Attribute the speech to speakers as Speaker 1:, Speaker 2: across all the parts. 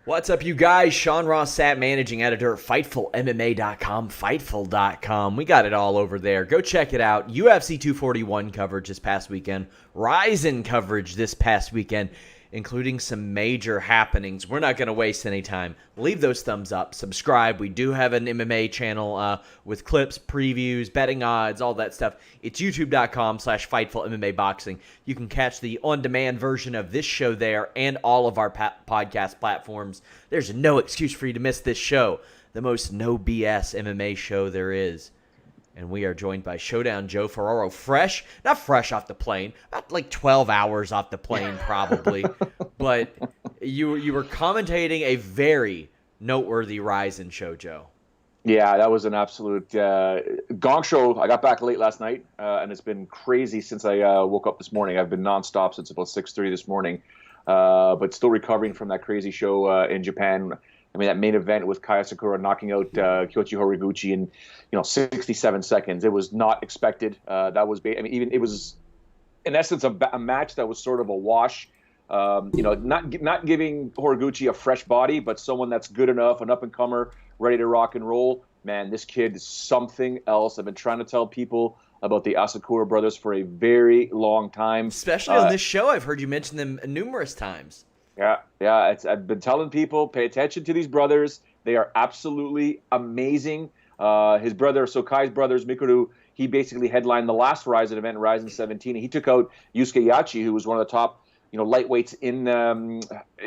Speaker 1: What's up, you guys? Sean Ross Sapp, managing editor at FightfulMMA.com, Fightful.com. We got it all over there. Go check it out. UFC 241 coverage this past weekend. Ryzen coverage this past weekend, including some major happenings. We're not going to waste any time. Leave those thumbs up. Subscribe. We do have an MMA channel with clips, previews, betting odds, all that stuff. It's youtube.com/FightfulMMA Boxing. You can catch the on-demand version of this show there and all of our podcast platforms. There's no excuse for you to miss this show, the most no BS MMA show there is. And we are joined by Showdown Joe Ferraro, not fresh off the plane, about like 12 hours off the plane probably, but you were commentating a very noteworthy Ryzen show, Joe.
Speaker 2: Yeah, that was an absolute gong show. I got back late last night, and it's been crazy since I woke up this morning. I've been nonstop since about 6:30 this morning, but still recovering from that crazy show in Japan. I mean, that main event with Kaya Sakura knocking out Kyoichi Horiguchi in 67 seconds. It was not expected. That was, it was in essence a match that was sort of a wash. Not giving Horiguchi a fresh body, but someone that's good enough, an up and comer, ready to rock and roll. Man, this kid is something else. I've been trying to tell people about the Asakura brothers for a very long time.
Speaker 1: Especially on this show, I've heard you mention them numerous times.
Speaker 2: Yeah. I've been telling people, pay attention to these brothers. They are absolutely amazing. His brother, Kai's brothers, Mikuru, he basically headlined the last Ryzen event, Ryzen 17. He took out Yusuke Yachi, who was one of the top, lightweights in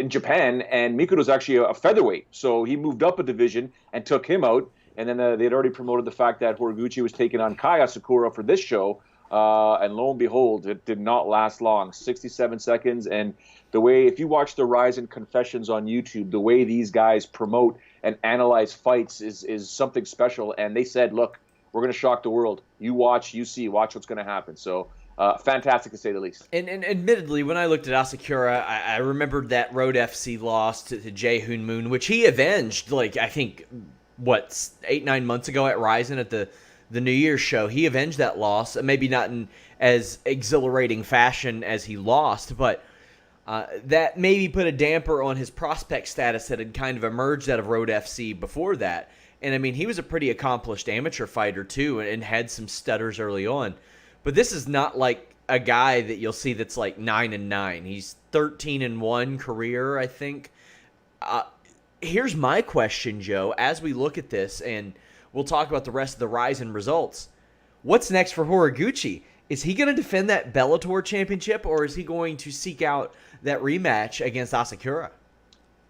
Speaker 2: Japan, and Mikuru's actually a featherweight. So he moved up a division and took him out. And then they had already promoted the fact that Horiguchi was taking on Kaya Sakura for this show. And lo and behold, it did not last long, 67 seconds. And the way, if you watch the Ryzen Confessions on YouTube, the way these guys promote and analyze fights is something special. And they said, look, we're going to shock the world. You watch, you see, watch what's going to happen. So fantastic to say the least.
Speaker 1: And admittedly, when I looked at Asakura, I remembered that Road FC loss to Jae Hoon Moon, which he avenged, I think, 8-9 months ago at Ryzen at the New Year's show. He avenged that loss, maybe not in as exhilarating fashion as he lost, but that maybe put a damper on his prospect status that had kind of emerged out of Road FC before that. And I mean, he was a pretty accomplished amateur fighter too, and had some stutters early on. But this is not like a guy that you'll see that's like 9-9. He's 13-1 career, I think. Here's my question, Joe, as we look at this, and we'll talk about the rest of the Ryzen results. What's next for Horiguchi? Is he going to defend that Bellator championship, or is he going to seek out that rematch against Asakura?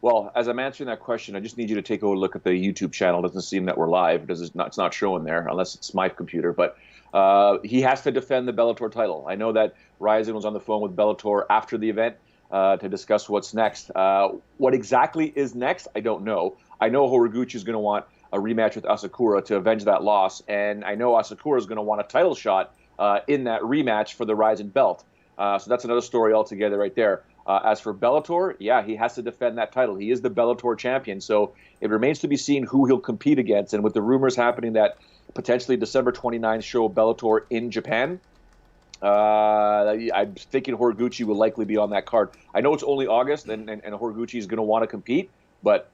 Speaker 2: Well, as I'm answering that question, I just need you to take a look at the YouTube channel. It doesn't seem that we're live because it's not showing there, unless it's my computer. But he has to defend the Bellator title. I know that Ryzen was on the phone with Bellator after the event to discuss what's next. What exactly is next, I don't know. I know Horiguchi is going to want a rematch with Asakura to avenge that loss, and I know Asakura is going to want a title shot in that rematch for the Ryzen belt. So that's another story altogether right there. As for Bellator, yeah, he has to defend that title. He is the Bellator champion, so it remains to be seen who he'll compete against. And with the rumors happening that potentially December 29th show Bellator in Japan, I'm thinking Horiguchi will likely be on that card. I know it's only August, and Horiguchi is going to want to compete, but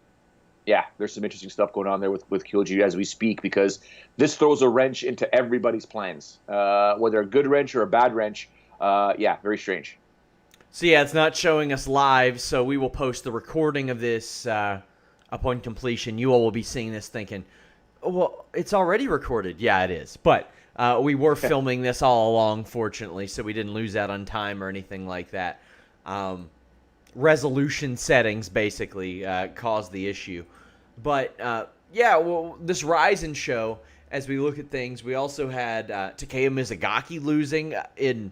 Speaker 2: yeah, there's some interesting stuff going on there with Kyoji as we speak, because this throws a wrench into everybody's plans, whether a good wrench or a bad wrench. Yeah, very strange.
Speaker 1: So yeah, it's not showing us live, so we will post the recording of this upon completion. You all will be seeing this thinking, well, it's already recorded. Yeah, it is. But we were filming this all along, fortunately, so we didn't lose out on time or anything like that. Resolution settings basically caused the issue. But yeah, well, this Ryzen show, as we look at things, we also had Takeya Mizugaki losing in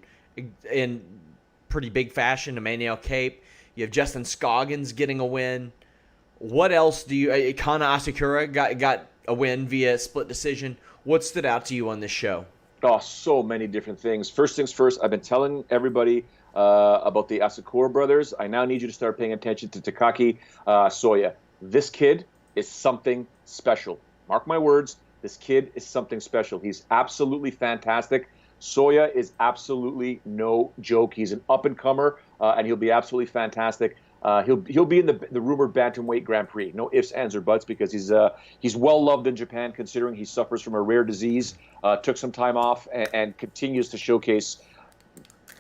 Speaker 1: pretty big fashion to Manuel Cape. You have Justin Scoggins getting a win. What else do you... Kana Asakura got a win via split decision. What stood out to you on this show?
Speaker 2: Oh, so many different things. First things first, I've been telling everybody about the Asakura brothers. I now need you to start paying attention to Takaki Soya. This kid is something special. Mark my words, this kid is something special. He's absolutely fantastic. Soya is absolutely no joke. He's an up-and-comer, and he'll be absolutely fantastic. He'll be in the rumored bantamweight Grand Prix. No ifs, ands, or buts, because he's well loved in Japan, considering he suffers from a rare disease. Took some time off and continues to showcase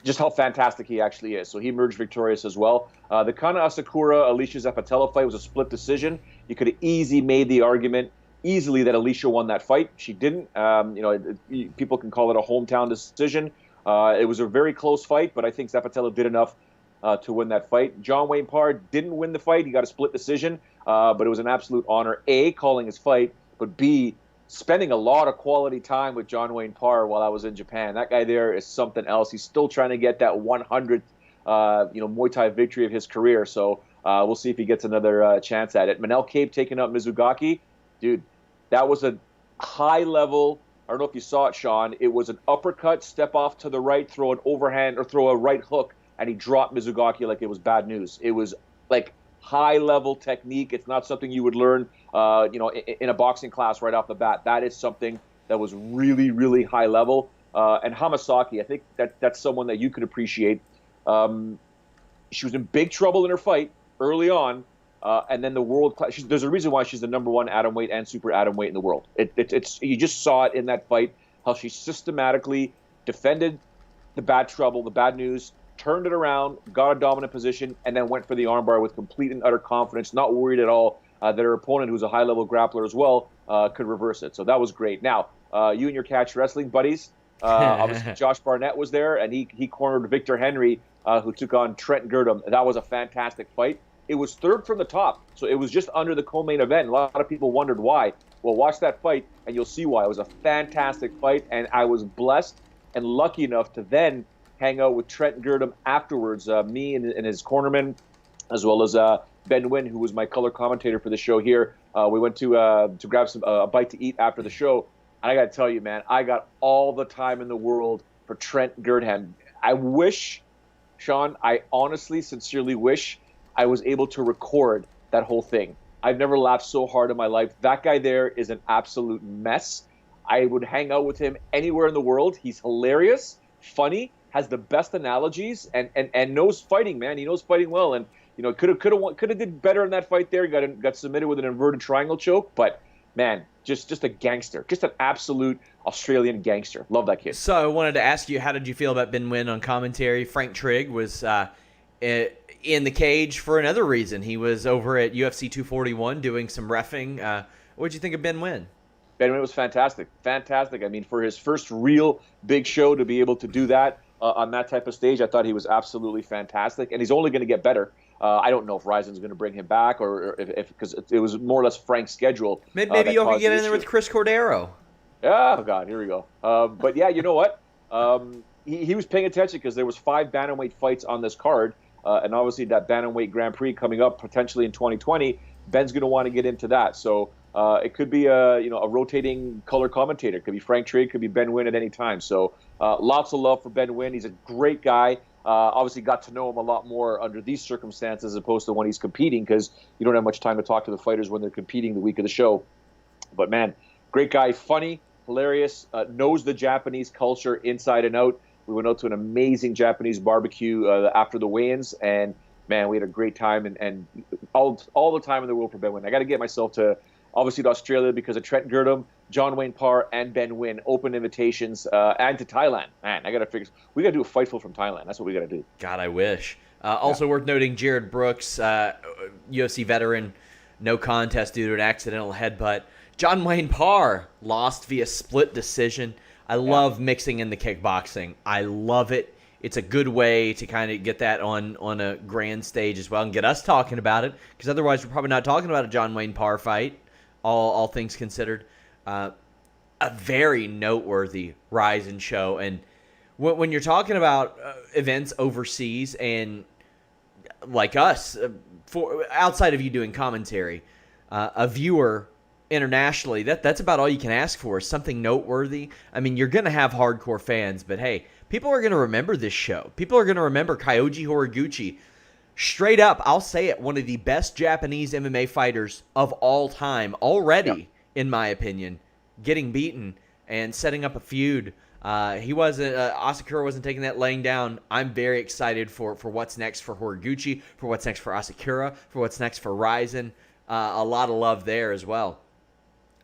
Speaker 2: just how fantastic he actually is. So he emerged victorious as well. The Kana Asakura Alicia Zappitella fight was a split decision. You could have easily made the argument that Alicia won that fight. She didn't. People can call it a hometown decision. It was a very close fight, but I think Zappitella did enough to win that fight. John Wayne Parr didn't win the fight. He got a split decision, but it was an absolute honor, A, calling his fight, but B, spending a lot of quality time with John Wayne Parr while I was in Japan. That guy there is something else. He's still trying to get that 100th Muay Thai victory of his career. So we'll see if he gets another chance at it. Manel Kape taking up Mizugaki. Dude, that was a high level. I don't know if you saw it, Sean. It was an uppercut, step off to the right, throw an overhand or throw a right hook, and he dropped Mizugaki like it was bad news. It was like high-level technique. It's not something you would learn, in a boxing class right off the bat. That is something that was really, really high level. And Hamasaki, I think that's someone that you could appreciate. She was in big trouble in her fight early on, and then the world class. There's a reason why she's the #1 atomweight and super atomweight in the world. It's you just saw it in that fight, how she systematically defended the bad trouble, the bad news, turned it around, got a dominant position, and then went for the armbar with complete and utter confidence, not worried at all that her opponent, who's a high-level grappler as well, could reverse it. So that was great. Now, you and your catch wrestling buddies, obviously Josh Barnett was there, and he cornered Victor Henry, who took on Trent Girdham. That was a fantastic fight. It was third from the top, so it was just under the co-main event. A lot of people wondered why. Well, watch that fight, and you'll see why. It was a fantastic fight, and I was blessed and lucky enough to then hang out with Trent Girdham afterwards, me and his cornerman, as well as Ben Wynn, who was my color commentator for the show here. We went to grab a bite to eat after the show. And I got to tell you, man, I got all the time in the world for Trent Girdham. I wish, Sean, I honestly, sincerely wish I was able to record that whole thing. I've never laughed so hard in my life. That guy there is an absolute mess. I would hang out with him anywhere in the world. He's hilarious, funny, has the best analogies, and knows fighting, man. He knows fighting well, and could have did better in that fight there. Got submitted with an inverted triangle choke, but man, just a gangster, just an absolute Australian gangster. Love that kid.
Speaker 1: So I wanted to ask you, how did you feel about Ben Wynn on commentary? Frank Trigg was in the cage for another reason. He was over at UFC 241 doing some reffing. What did you think of Ben Wynn?
Speaker 2: Ben Wynn was fantastic. Fantastic. I mean, for his first real big show to be able to do that on that type of stage, I thought he was absolutely fantastic. And he's only going to get better. I don't know if Ryzen's going to bring him back or if because it was more or less Frank's schedule.
Speaker 1: Maybe you can get in there with Chris Cordero.
Speaker 2: Oh, God, here we go. But, yeah, you know what? He was paying attention because there was 5 bantamweight fights on this card. And obviously that bantamweight Grand Prix coming up potentially in 2020, Ben's going to want to get into that. So it could be a rotating color commentator. It could be Frank Trigg, could be Ben Wynn at any time. So lots of love for Ben Wynn. He's a great guy. Obviously got to know him a lot more under these circumstances as opposed to when he's competing, because you don't have much time to talk to the fighters when they're competing the week of the show. But, man, great guy, funny, hilarious, knows the Japanese culture inside and out. We went out to an amazing Japanese barbecue after the weigh-ins, and, man, we had a great time and all the time in the world for Ben Wynn. I got to get myself to, obviously, to Australia because of Trent Girdham, John Wayne Parr, and Ben Wynn, open invitations, and to Thailand. Man, I got to figure. We got to do a Fightful from Thailand. That's what we got to do.
Speaker 1: God, I wish. Also worth noting, Jared Brooks, UFC veteran, no contest due to an accidental headbutt. John Wayne Parr lost via split decision. I love mixing in the kickboxing. I love it. It's a good way to kind of get that on a grand stage as well and get us talking about it, because otherwise we're probably not talking about a John Wayne Parr fight, all things considered. A very noteworthy Ryzen show. And when you're talking about events overseas and like us, for outside of you doing commentary, a viewer internationally, that's about all you can ask for, is something noteworthy. I mean, you're going to have hardcore fans, but hey, people are going to remember this show. People are going to remember Kyoji Horiguchi. Straight up, I'll say it, one of the best Japanese MMA fighters of all time already, in my opinion, getting beaten and setting up a feud He wasn't. Asakura wasn't taking that laying down. I'm very excited for what's next for Horiguchi, for what's next for Asakura, for what's next for Ryzen. A lot of love there as well.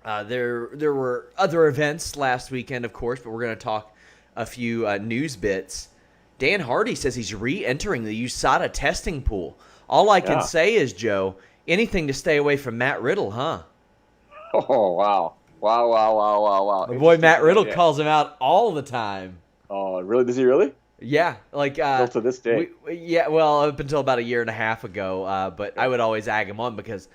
Speaker 1: There were other events last weekend, of course, but we're going to talk a few news bits. Dan Hardy says he's re-entering the USADA testing pool. All I can say is, Joe, anything to stay away from Matt Riddle, huh?
Speaker 2: Oh, wow. Wow.
Speaker 1: My boy Matt Riddle calls him out all the time.
Speaker 2: Oh, really? Does he really?
Speaker 1: Yeah, like
Speaker 2: still to this day.
Speaker 1: Well, up until about a year and a half ago, but I would always ag him on because,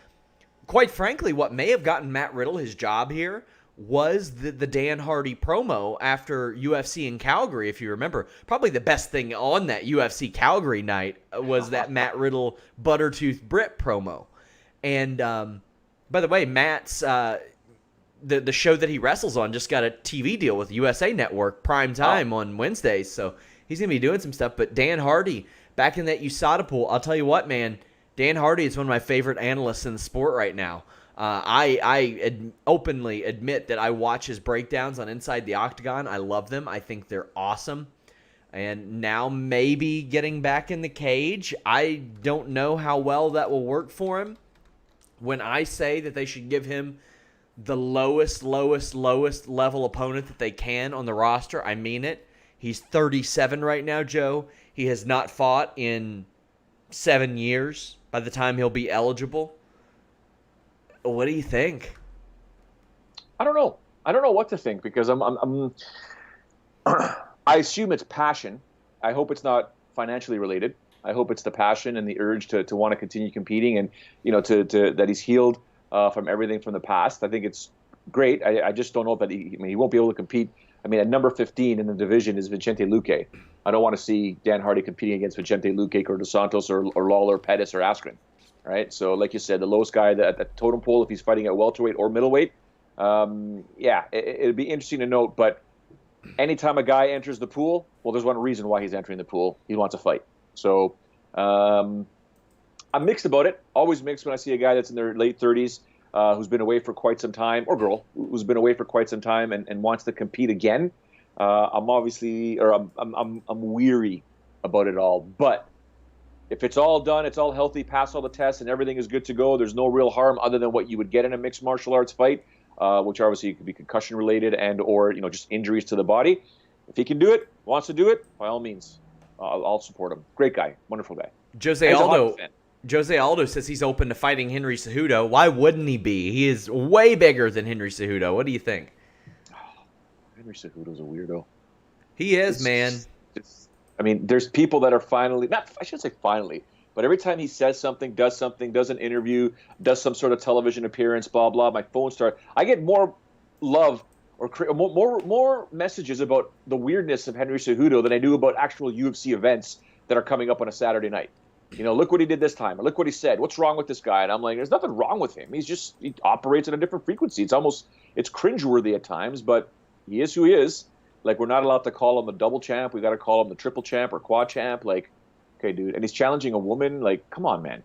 Speaker 1: quite frankly, what may have gotten Matt Riddle his job here was the Dan Hardy promo after UFC in Calgary, if you remember. Probably the best thing on that UFC Calgary night was that Matt Riddle Buttertooth Brit promo. And by the way, Matt's the show that he wrestles on just got a TV deal with USA Network prime time on Wednesdays, so he's going to be doing some stuff. But Dan Hardy, back in that USADA pool, I'll tell you what, man, Dan Hardy is one of my favorite analysts in the sport right now. I openly admit that I watch his breakdowns on Inside the Octagon. I love them. I think they're awesome. And now maybe getting back in the cage, I don't know how well that will work for him. When I say that they should give him the lowest level opponent that they can on the roster, I mean it. He's 37 right now, Joe. He has not fought in 7 years by the time he'll be eligible. What do you think?
Speaker 2: I don't know. I don't know what to think because I assume it's passion. I hope it's not financially related. I hope it's the passion and the urge to want to continue competing and, to that he's healed from everything from the past. I think it's great. I just don't know that he won't be able to compete. I mean, at number 15 in the division is Vicente Luque. I don't want to see Dan Hardy competing against Vicente Luque or Dos Santos or Lawler, Pettis, or Askren. Right? So, like you said, the lowest guy at the totem pole, if he's fighting at welterweight or middleweight, it'd be interesting to note. But anytime a guy enters the pool, well, there's one reason why he's entering the pool. He wants to fight. So I'm mixed about it. Always mixed when I see a guy that's in their late 30s who's been away for quite some time, or girl who's been away for quite some time and wants to compete again. I'm weary about it all. But if it's all done, it's all healthy, pass all the tests, and everything is good to go, there's no real harm other than what you would get in a mixed martial arts fight, which obviously could be concussion related and or just injuries to the body. If he can do it, wants to do it, by all means, I'll support him. Great guy, wonderful guy.
Speaker 1: Jose Aldo says he's open to fighting Henry Cejudo. Why wouldn't he be? He is way bigger than Henry Cejudo. What do you think?
Speaker 2: Henry Cejudo's a weirdo.
Speaker 1: He is, man.
Speaker 2: There's people that are I shouldn't say finally, but every time he says something, does an interview, does some sort of television appearance, blah, blah, my phone starts. I get more love or more messages about the weirdness of Henry Cejudo than I do about actual UFC events that are coming up on a Saturday night. Look what he did this time, or look what he said. What's wrong with this guy? And I'm like, there's nothing wrong with him. He operates at a different frequency. It's cringeworthy at times, but he is who he is. Like, we're not allowed to call him a double champ. We got to call him the triple champ or quad champ. Like, okay, dude. And he's challenging a woman. Like, come on, man.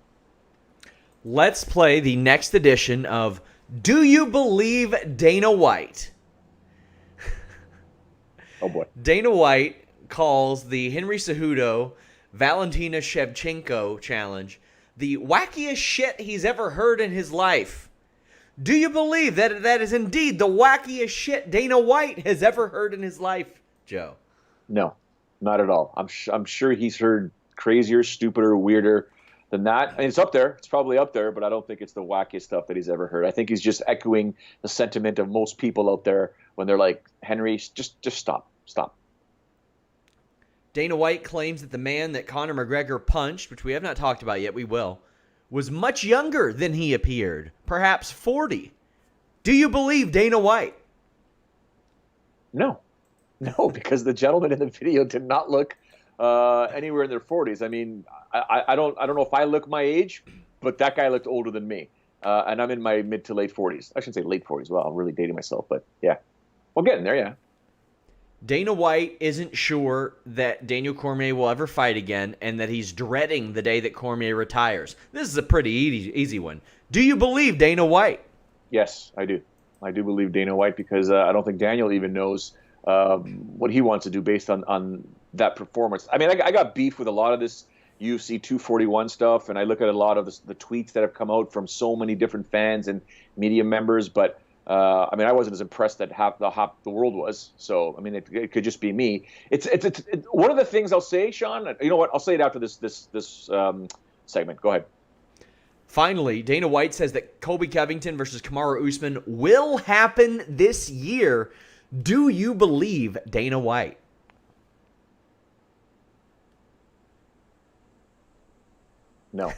Speaker 1: Let's play the next edition of Do You Believe Dana White?
Speaker 2: Oh, boy.
Speaker 1: Dana White calls the Henry Cejudo Valentina Shevchenko challenge the wackiest shit he's ever heard in his life. Do you believe that that is indeed the wackiest shit Dana White has ever heard in his life, Joe?
Speaker 2: No, not at all. I'm sure he's heard crazier, stupider, weirder than that. I mean, it's up there. It's probably up there, but I don't think it's the wackiest stuff that he's ever heard. I think he's just echoing the sentiment of most people out there when they're like, Henry, just stop.
Speaker 1: Dana White claims that the man that Conor McGregor punched, which we have not talked about yet, we will, was much younger than he appeared, perhaps 40. Do you believe Dana White?
Speaker 2: No, because the gentleman in the video did not look anywhere in their 40s. I mean, I don't know if I look my age, but that guy looked older than me, and I'm in my mid to late 40s. I shouldn't say late 40s. Well, I'm really dating myself, but yeah, we're getting there. Yeah.
Speaker 1: Dana White isn't sure that Daniel Cormier will ever fight again and that he's dreading the day that Cormier retires. This is a pretty easy one. Do you believe Dana White?
Speaker 2: Yes, I do. I do believe Dana White because I don't think Daniel even knows what he wants to do based on that performance. I mean, I got beef with a lot of this UFC 241 stuff, and I look at a lot of the tweets that have come out from so many different fans and media members, but I mean, I wasn't as impressed that half the world was. So, I mean, it could just be me. It's one of the things I'll say, Sean. You know what? I'll say it after this segment. Go ahead.
Speaker 1: Finally, Dana White says that Colby Covington versus Kamaru Usman will happen this year. Do you believe Dana White?
Speaker 2: No,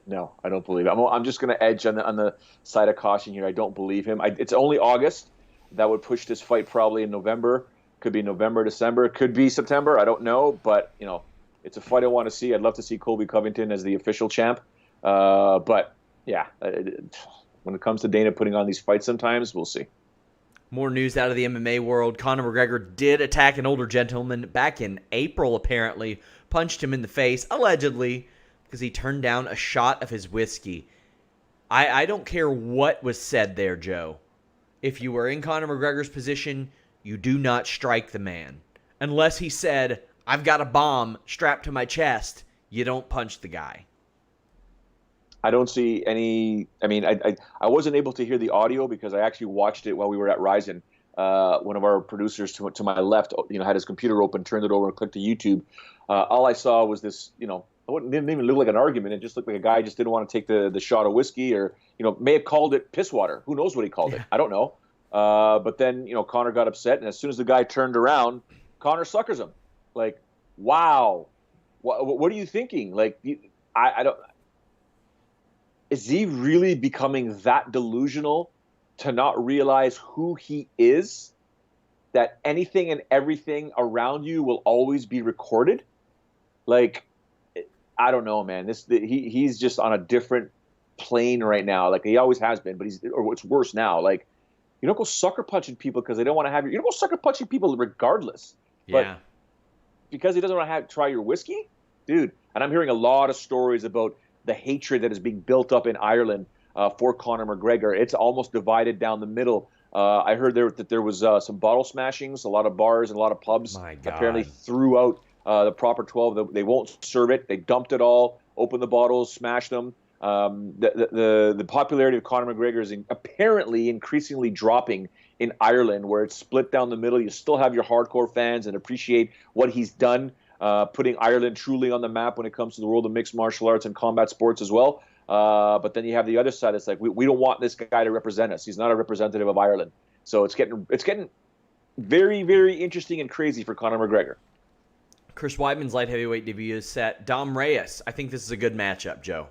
Speaker 2: no, I don't believe it. I'm just going to edge on the side of caution here. I don't believe him. It's only August. That would push this fight probably in November. Could be November, December. Could be September. I don't know. But, you know, it's a fight I want to see. I'd love to see Colby Covington as the official champ. But, yeah, when it comes to Dana putting on these fights sometimes, we'll see.
Speaker 1: More news out of the MMA world. Conor McGregor did attack an older gentleman back in April, apparently. Punched him in the face, allegedly, because he turned down a shot of his whiskey. I don't care what was said there, Joe. If you were in Conor McGregor's position, you do not strike the man. Unless he said, I've got a bomb strapped to my chest, you don't punch the guy.
Speaker 2: I don't see any. I mean, I wasn't able to hear the audio because I actually watched it while we were at Ryzen. One of our producers to my left, had his computer open, turned it over, and clicked to YouTube. All I saw was this, it didn't even look like an argument. It just looked like a guy just didn't want to take the shot of whiskey, or may have called it piss water. Who knows what he called it? I don't know. But then Conor got upset, and as soon as the guy turned around, Conor suckers him. Like, wow, what are you thinking? Like, I don't. Is he really becoming that delusional to not realize who he is? That anything and everything around you will always be recorded? Like, I don't know, man. He's just on a different plane right now. Like he always has been, but or it's worse now. Like, you don't go sucker punching people because they don't want to have you. You don't go sucker punching people regardless.
Speaker 1: Yeah.
Speaker 2: But because he doesn't want to try your whiskey, dude. And I'm hearing a lot of stories about the hatred that is being built up in Ireland for Conor McGregor. It's almost divided down the middle. I heard that there was some bottle smashings, a lot of bars and a lot of pubs apparently threw out the proper 12. They won't serve it. They dumped it all, opened the bottles, smashed them. The popularity of Conor McGregor is apparently increasingly dropping in Ireland, where it's split down the middle. You still have your hardcore fans and appreciate what he's done, putting Ireland truly on the map when it comes to the world of mixed martial arts and combat sports as well. But then you have the other side that's like, we don't want this guy to represent us. He's not a representative of Ireland. So it's getting very, very interesting and crazy for Conor McGregor.
Speaker 1: Chris Weidman's light heavyweight debut is set. Dom Reyes. I think this is a good matchup, Joe.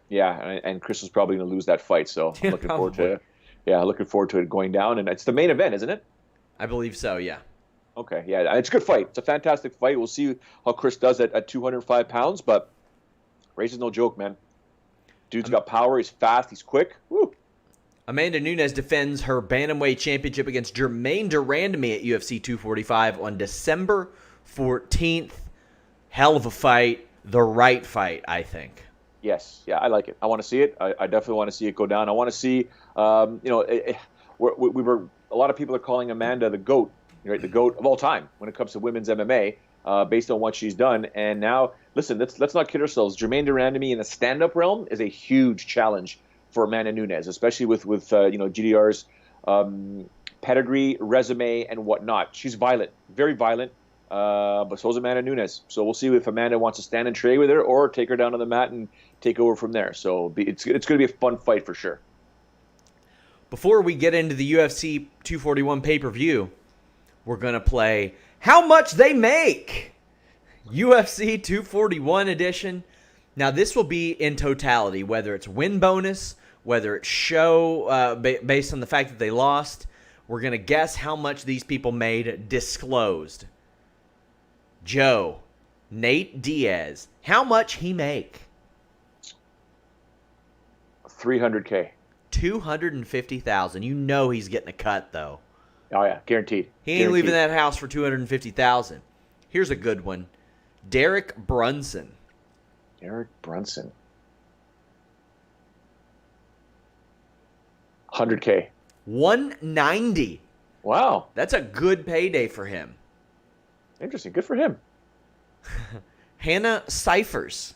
Speaker 2: Yeah, and Chris is probably going to lose that fight, so I'm looking forward to it going down. And it's the main event, isn't it?
Speaker 1: I believe so, yeah.
Speaker 2: Okay, yeah, it's a good fight. It's a fantastic fight. We'll see how Chris does at 205 pounds, but Reyes is no joke, man. Dude's got power. He's fast. He's quick. Woo.
Speaker 1: Amanda Nunes defends her bantamweight championship against Germaine de Randamie at UFC 245 on December 14th. Hell of a fight. The right fight, I think.
Speaker 2: Yes. Yeah, I like it. I want to see it. I definitely want to see it go down. I want to see, we were a lot of people are calling Amanda the GOAT, right? The GOAT of all time when it comes to women's MMA, based on what she's done. And now, listen, let's not kid ourselves. Germaine de Randamie in the stand-up realm is a huge challenge for Amanda Nunes, especially with GDR's pedigree, resume, and whatnot. She's violent, very violent. But so is Amanda Nunes. So we'll see if Amanda wants to stand and trade with her or take her down to the mat and take over from there. So it's going to be a fun fight for sure.
Speaker 1: Before we get into the UFC 241 pay-per-view, we're going to play How Much They Make, UFC 241 edition. Now, this will be in totality, whether it's win bonus, whether it's show based on the fact that they lost. We're going to guess how much these people made disclosed. Joe, Nate Diaz, how much he make?
Speaker 2: $300K.
Speaker 1: $250,000. You know he's getting a cut, though.
Speaker 2: Oh, yeah. Guaranteed.
Speaker 1: He ain't leaving that house for $250,000. Here's a good one. Derek Brunson.
Speaker 2: Derek Brunson. $100K.
Speaker 1: $190.
Speaker 2: Wow.
Speaker 1: That's a good payday for him.
Speaker 2: Interesting. Good for him.
Speaker 1: Hannah Cyphers.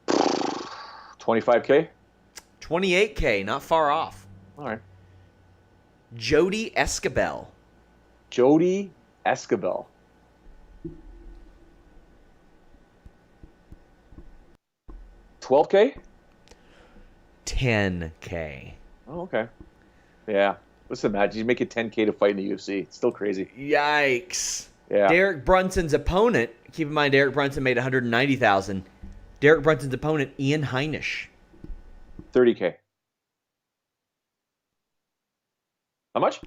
Speaker 2: 25K?
Speaker 1: 28K, not far off.
Speaker 2: All right.
Speaker 1: Jody Escabel.
Speaker 2: Jody Escabel. 12K?
Speaker 1: 10K.
Speaker 2: Oh, okay. Yeah. Listen, Matt, you make it 10K to fight in the UFC. It's still crazy.
Speaker 1: Yikes.
Speaker 2: Yeah.
Speaker 1: Derek Brunson's opponent, keep in mind Derek Brunson made $190,000. Derek Brunson's opponent, Ian Heinisch.
Speaker 2: 30K. How much?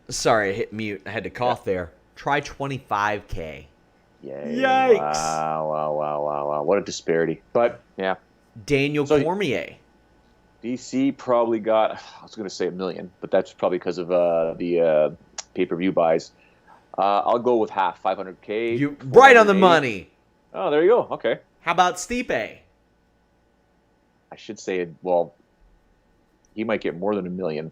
Speaker 1: Sorry, I hit mute. I had to cough there. Try 25K.
Speaker 2: Yay.
Speaker 1: Yikes.
Speaker 2: Wow. What a disparity. But, yeah.
Speaker 1: Daniel Cormier.
Speaker 2: DC probably got, I was going to say $1 million, but that's probably because of the pay-per-view buys. I'll go with half, 500K.
Speaker 1: You right on the money.
Speaker 2: Oh, there you go. Okay.
Speaker 1: How about Stipe?
Speaker 2: I should say, well, he might get more than $1 million.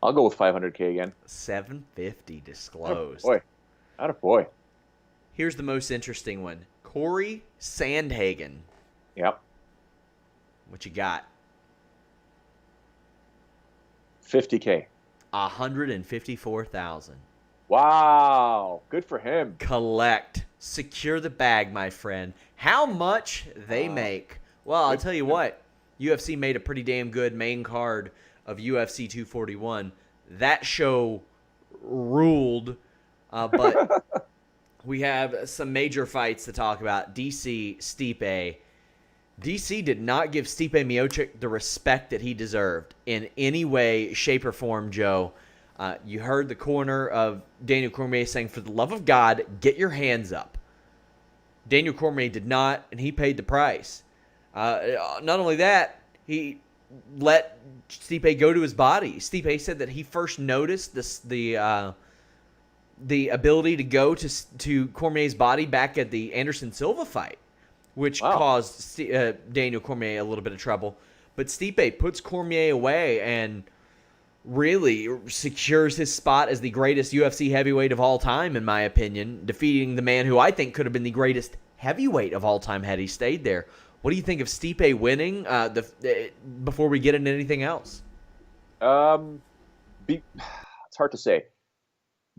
Speaker 2: I'll go with 500K again.
Speaker 1: 750 disclosed.
Speaker 2: Attaboy.
Speaker 1: Here's the most interesting one. Corey Sandhagen.
Speaker 2: Yep.
Speaker 1: What you got?
Speaker 2: 50K.
Speaker 1: 154,000.
Speaker 2: Wow. Good for him.
Speaker 1: Collect. Secure the bag, my friend. How much they make? Well, I'll tell you what. UFC made a pretty damn good main card of UFC 241. That show ruled, but we have some major fights to talk about. DC, Stipe. DC did not give Stipe Miocic the respect that he deserved in any way, shape, or form, Joe. You heard the corner of Daniel Cormier saying, for the love of God, get your hands up. Daniel Cormier did not, and he paid the price. Not only that, he let Stipe go to his body. Stipe said that he first noticed the ability to go to Cormier's body back at the Anderson Silva fight, which caused Daniel Cormier a little bit of trouble. But Stipe puts Cormier away and really secures his spot as the greatest UFC heavyweight of all time, in my opinion, defeating the man who I think could have been the greatest heavyweight of all time had he stayed there. What do you think of Stipe winning before we get into anything else?
Speaker 2: It's hard to say.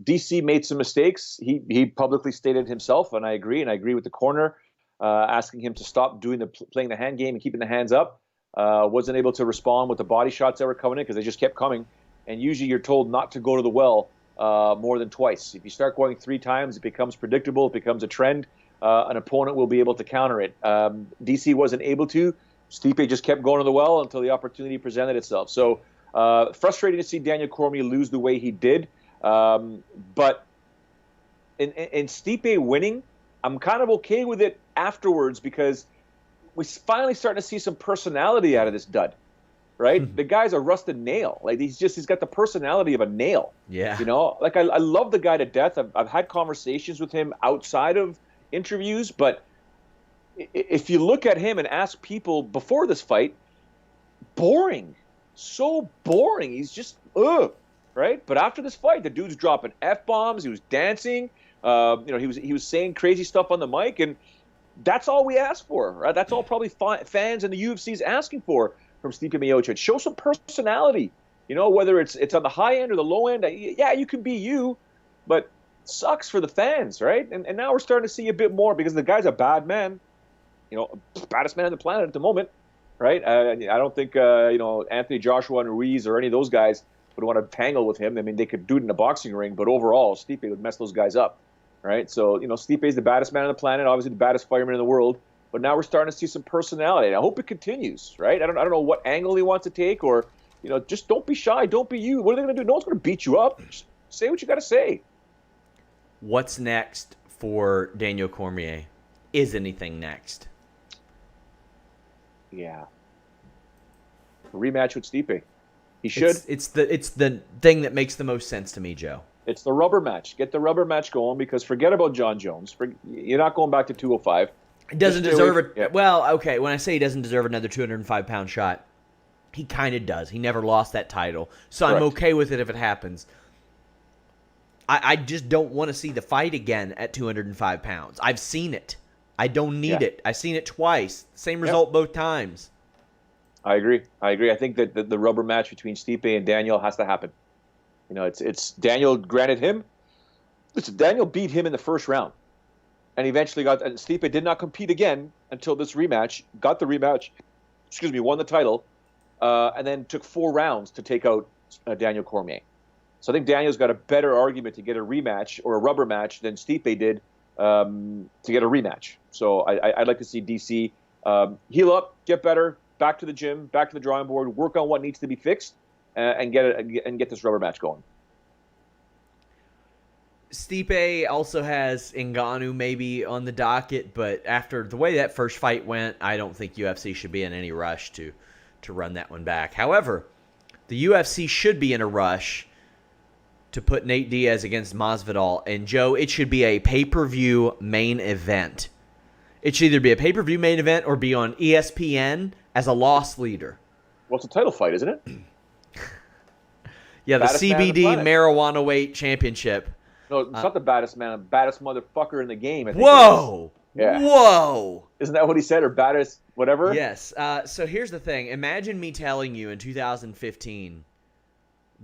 Speaker 2: DC made some mistakes. He publicly stated himself, and I agree. And I agree with the corner, asking him to stop playing the hand game and keeping the hands up. Wasn't able to respond with the body shots that were coming in because they just kept coming. And usually you're told not to go to the well more than twice. If you start going 3 times, it becomes predictable. It becomes a trend. An opponent will be able to counter it. DC wasn't able to. Stipe just kept going to the well until the opportunity presented itself. So frustrating to see Daniel Cormier lose the way he did. But in Stipe winning, I'm kind of okay with it afterwards because we're finally starting to see some personality out of this dud, right? The guy's a rusted nail. Like he's got the personality of a nail.
Speaker 1: Yeah.
Speaker 2: You know, like I love the guy to death. I've had conversations with him outside of interviews, but if you look at him and ask people before this fight, boring, so boring. He's just right? But after this fight, the dude's dropping F-bombs. He was dancing. He was saying crazy stuff on the mic, and that's all we ask for, right? That's all probably fans and the UFC is asking for from Stipe Miocic. Show some personality, whether it's on the high end or the low end. Yeah, you can be you, but sucks for the fans, right? And now we're starting to see a bit more because the guy's a bad man, baddest man on the planet at the moment, right? I don't think Anthony Joshua and Ruiz or any of those guys would want to tangle with him. I mean, they could do it in a boxing ring, but overall, Stipe would mess those guys up, right? So, Stipe is the baddest man on the planet, obviously the baddest fireman in the world, but now we're starting to see some personality. And I hope it continues, right? I don't know what angle he wants to take, or just don't be shy, don't be you. What are they going to do? No one's going to beat you up. Just say what you got to say.
Speaker 1: What's next for Daniel Cormier? Is anything next?
Speaker 2: Yeah. A rematch with Stipe. He should.
Speaker 1: It's the thing that makes the most sense to me, Joe.
Speaker 2: It's the rubber match. Get the rubber match going because forget about John Jones. You're not going back to 205.
Speaker 1: He doesn't
Speaker 2: Just stay away
Speaker 1: deserve it.
Speaker 2: yeah.
Speaker 1: Well, okay, when I say he doesn't deserve another 205-pound shot, he kind of does. He never lost that title. So I'm
Speaker 2: Correct.
Speaker 1: okay with it if it happens. I just don't want to see the fight again at 205 pounds. I've seen it. I don't need
Speaker 2: Yeah.
Speaker 1: it. I've seen it twice. Same result both times.
Speaker 2: I agree. I think that the rubber match between Stipe and Daniel has to happen. You know, it's Daniel granted him. Listen, Daniel beat him in the first round, and eventually and Stipe did not compete again until this rematch. Got the rematch. Excuse me, won the title, and then took 4 rounds to take out Daniel Cormier. So I think Daniel's got a better argument to get a rematch or a rubber match than Stipe did to get a rematch. So I'd like to see DC heal up, get better, back to the gym, back to the drawing board, work on what needs to be fixed, and get this rubber match going.
Speaker 1: Stipe also has Ngannou maybe on the docket, but after the way that first fight went, I don't think UFC should be in any rush to run that one back. However, the UFC should be in a rush to put Nate Diaz against Masvidal. And, Joe, it should be a pay-per-view main event. It should either be a pay-per-view main event or be on ESPN as a loss leader.
Speaker 2: Well, it's a title fight, isn't it?
Speaker 1: Yeah, the
Speaker 2: Baddest man on the
Speaker 1: CBD
Speaker 2: planet.
Speaker 1: marijuana weight championship.
Speaker 2: No, it's not the baddest man, the baddest motherfucker in the game. I think
Speaker 1: Whoa!
Speaker 2: Yeah.
Speaker 1: Whoa!
Speaker 2: Isn't that what he said? Or baddest whatever?
Speaker 1: Yes. So here's the thing. Imagine me telling you in 2015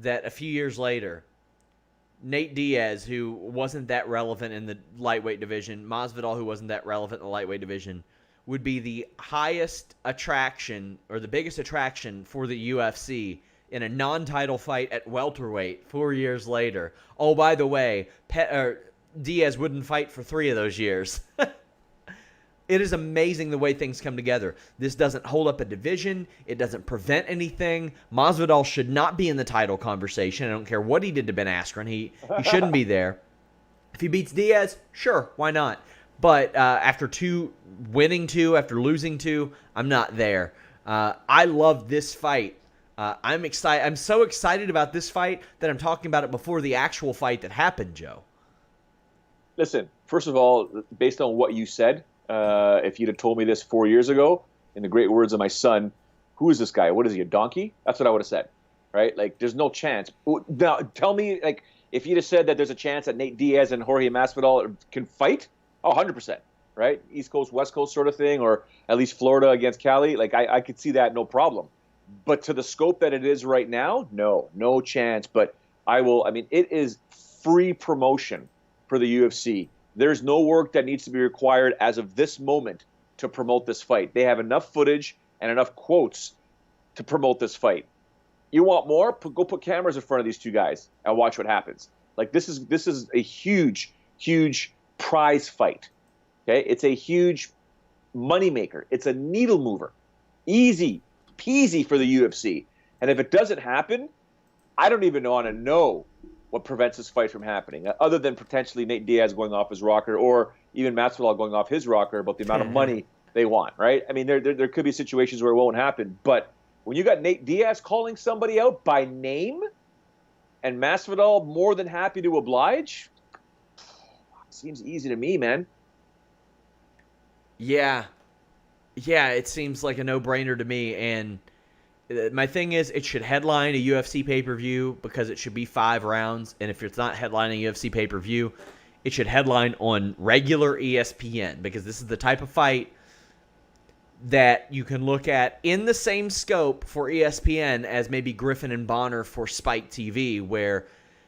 Speaker 1: that a few years later, Nate Diaz, who wasn't that relevant in the lightweight division, Masvidal, who wasn't that relevant in the lightweight division, would be the highest attraction or the biggest attraction for the UFC in a non-title fight at welterweight 4 years later. Oh, by the way, Diaz wouldn't fight for 3 of those years. It is amazing the way things come together. This doesn't hold up a division. It doesn't prevent anything. Masvidal should not be in the title conversation. I don't care what he did to Ben Askren. He shouldn't be there. If he beats Diaz, sure, why not? But after winning 2, after losing 2, I'm not there. I love this fight. I'm excited. I'm so excited about this fight that I'm talking about it before the actual fight that happened, Joe.
Speaker 2: Listen, first of all, based on what you said, if you'd have told me this 4 years ago, in the great words of my son, who is this guy? What is he, a donkey? That's what I would have said, right? Like, there's no chance. Now, tell me, like, if you'd have said that there's a chance that Nate Diaz and Jorge Masvidal can fight, 100%, right? East Coast, West Coast sort of thing, or at least Florida against Cali, like, I could see that, no problem. But to the scope that it is right now, no chance. But it is free promotion for the UFC. There's no work that needs to be required as of this moment to promote this fight. They have enough footage and enough quotes to promote this fight. You want more? Go put cameras in front of these 2 guys and watch what happens. Like, this is a huge prize fight. Okay, it's a huge moneymaker. It's a needle mover. Easy peasy for the UFC. And if it doesn't happen, I don't even want to know what prevents this fight from happening, other than potentially Nate Diaz going off his rocker or even Masvidal going off his rocker about the amount of money they want, right? I mean, there could be situations where it won't happen. But when you got Nate Diaz calling somebody out by name and Masvidal more than happy to oblige, seems easy to me, man.
Speaker 1: Yeah, it seems like a no-brainer to me, and my thing is it should headline a UFC pay-per-view because it should be 5 rounds, and if it's not headlining a UFC pay-per-view, it should headline on regular ESPN because this is the type of fight that you can look at in the same scope for ESPN as maybe Griffin and Bonner for Spike TV, where,